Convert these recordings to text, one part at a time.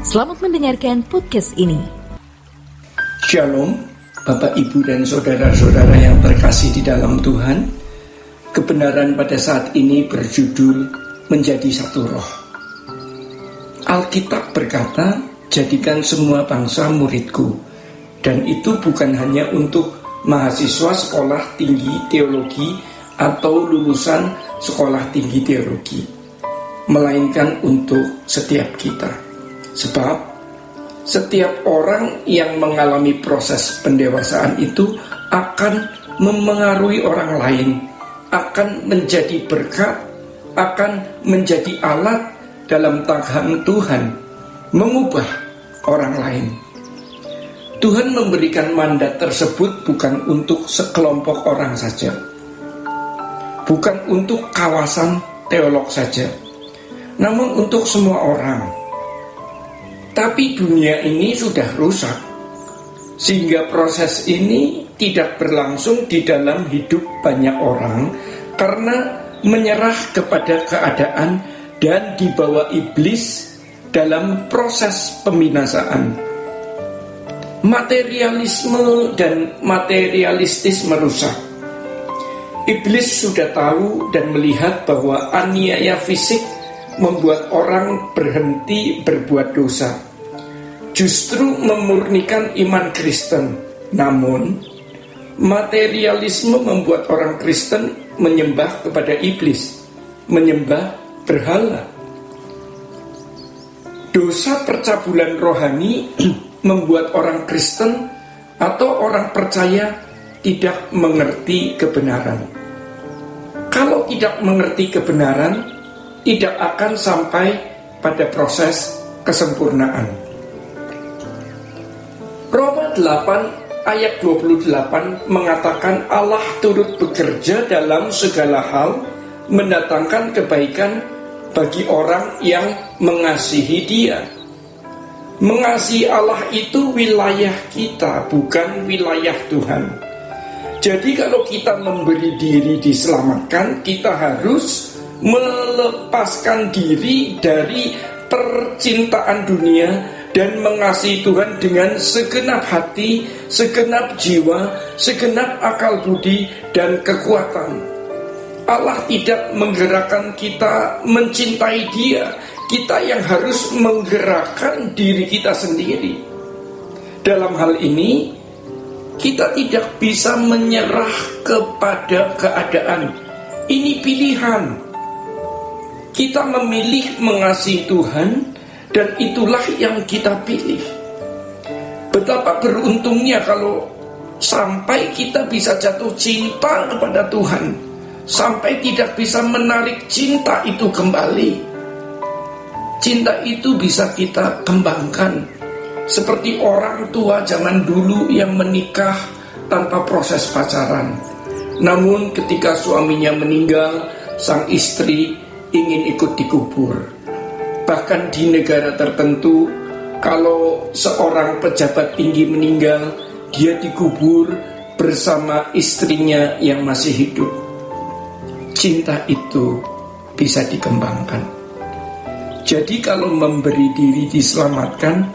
Selamat mendengarkan podcast ini. Shalom, Bapak, Ibu, dan saudara-saudara yang terkasih di dalam Tuhan. Kebenaran pada saat ini berjudul Menjadi Satu Roh. Alkitab berkata, jadikan semua bangsa muridku. Dan itu bukan hanya untuk mahasiswa sekolah tinggi teologi atau lulusan sekolah tinggi teologi, melainkan untuk setiap kita. Sebab setiap orang yang mengalami proses pendewasaan itu akan memengaruhi orang lain, akan menjadi berkat, akan menjadi alat dalam tangan Tuhan, mengubah orang lain. Tuhan memberikan mandat tersebut bukan untuk sekelompok orang saja, bukan untuk kawasan teolog saja, namun untuk semua orang. Tapi dunia ini sudah rusak, sehingga proses ini tidak berlangsung di dalam hidup banyak orang karena menyerah kepada keadaan dan dibawa iblis dalam proses pembinasaan. Materialisme dan materialistis merusak. Iblis sudah tahu dan melihat bahwa aniaya fisik membuat orang berhenti berbuat dosa, justru memurnikan iman Kristen. Namun materialisme membuat orang Kristen menyembah kepada iblis, menyembah berhala. Dosa percabulan rohani membuat orang Kristen atau orang percaya tidak mengerti kebenaran. Kalau tidak mengerti kebenaran, tidak akan sampai pada proses kesempurnaan. Roma 8 ayat 28 mengatakan Allah turut bekerja dalam segala hal, mendatangkan kebaikan bagi orang yang mengasihi Dia. Mengasihi Allah itu wilayah kita, bukan wilayah Tuhan. Jadi kalau kita memberi diri diselamatkan, kita harus melepaskan diri dari percintaan dunia dan mengasihi Tuhan dengan segenap hati, segenap jiwa, segenap akal budi dan kekuatan. Allah tidak menggerakkan kita mencintai Dia, kita yang harus menggerakkan diri kita sendiri. Dalam hal ini, kita tidak bisa menyerah kepada keadaan. Ini pilihan. Kita memilih mengasihi Tuhan, dan itulah yang kita pilih. Betapa beruntungnya kalau sampai kita bisa jatuh cinta kepada Tuhan, sampai tidak bisa menarik cinta itu kembali. Cinta itu bisa kita kembangkan, seperti orang tua zaman dulu yang menikah tanpa proses pacaran. Namun ketika suaminya meninggal, sang istri ingin ikut dikubur. Bahkan di negara tertentu, kalau seorang pejabat tinggi meninggal, dia dikubur bersama istrinya yang masih hidup. Cinta itu bisa dikembangkan. Jadi kalau memberi diri diselamatkan,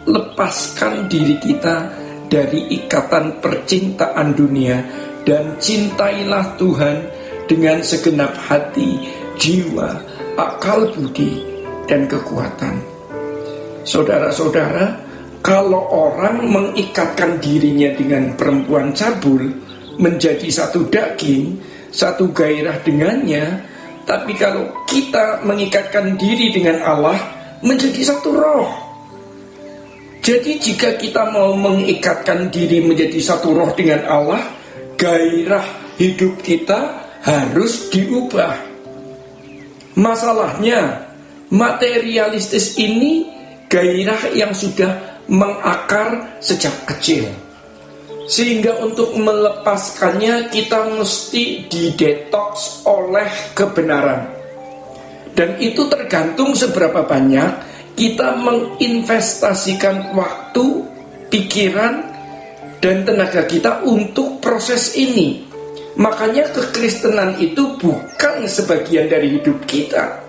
lepaskan diri kita dari ikatan percintaan dunia dan cintailah Tuhan dengan segenap hati, jiwa, akal budi, dan kekuatan. Saudara-saudara, kalau orang mengikatkan dirinya dengan perempuan cabul, menjadi satu daging, satu gairah dengannya, tapi kalau kita mengikatkan diri dengan Allah, menjadi satu roh. Jadi jika kita mau mengikatkan diri menjadi satu roh dengan Allah, gairah hidup kita harus diubah. Masalahnya, materialistis ini gairah yang sudah mengakar sejak kecil, sehingga untuk melepaskannya kita mesti didetoks oleh kebenaran. Dan itu tergantung seberapa banyak kita menginvestasikan waktu, pikiran, dan tenaga kita untuk proses ini. Makanya kekristenan itu bukan sebagian dari hidup kita.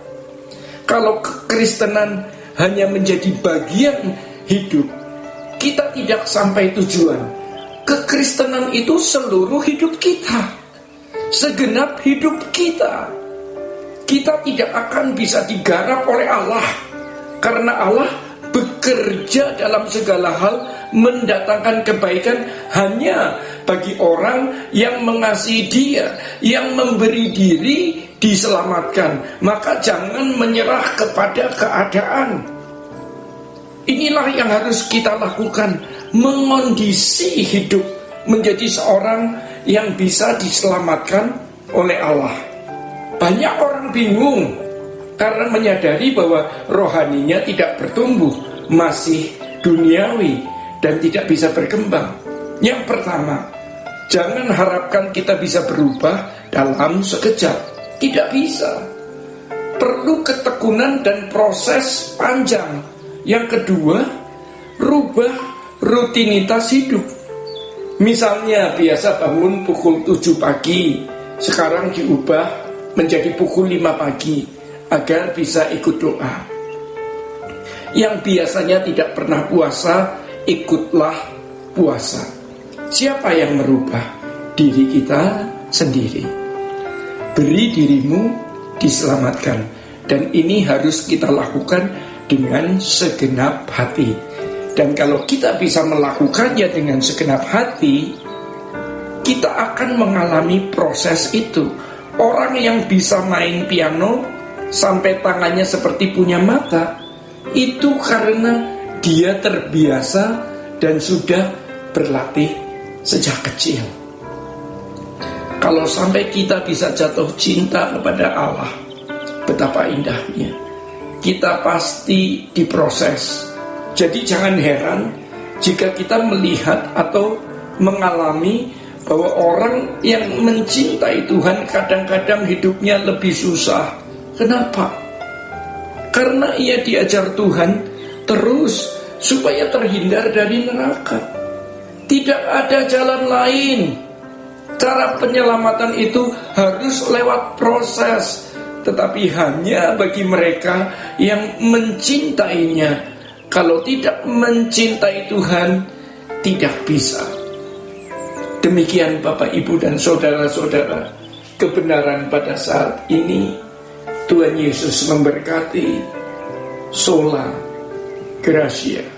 Kalau kekristenan hanya menjadi bagian hidup, kita tidak sampai tujuan. Kekristenan itu seluruh hidup kita, segenap hidup kita. Kita tidak akan bisa digarap oleh Allah, karena Allah bekerja dalam segala hal mendatangkan kebaikan hanya bagi orang yang mengasihi Dia, yang memberi diri diselamatkan. Maka jangan menyerah kepada keadaan. Inilah yang harus kita lakukan, mengondisi hidup menjadi seorang yang bisa diselamatkan oleh Allah. Banyak orang bingung karena menyadari bahwa rohaninya tidak bertumbuh, masih duniawi dan tidak bisa berkembang. Yang pertama, jangan harapkan kita bisa berubah dalam sekejap. Tidak bisa. Perlu ketekunan dan proses panjang. Yang kedua, rubah rutinitas hidup. Misalnya biasa bangun pukul 7 pagi, sekarang diubah menjadi pukul 5 pagi agar bisa ikut doa. Yang biasanya tidak pernah puasa, ikutlah puasa. Siapa yang merubah? Diri kita sendiri. Beri dirimu diselamatkan. Dan ini harus kita lakukan dengan segenap hati. Dan kalau kita bisa melakukannya dengan segenap hati, kita akan mengalami proses itu. Orang yang bisa main piano sampai tangannya seperti punya mata, itu karena dia terbiasa dan sudah berlatih sejak kecil. Kalau sampai kita bisa jatuh cinta kepada Allah, betapa indahnya. Kita pasti diproses. Jadi jangan heran jika kita melihat atau mengalami bahwa orang yang mencintai Tuhan kadang-kadang hidupnya lebih susah. Kenapa? Karena ia diajar Tuhan terus supaya terhindar dari neraka. Tidak ada jalan lain. Cara penyelamatan itu harus lewat proses, tetapi hanya bagi mereka yang mencintainya. Kalau tidak mencintai Tuhan, tidak bisa. Demikian Bapak, Ibu, dan saudara-saudara, kebenaran pada saat ini. Tuhan Yesus memberkati. Sola Gracia.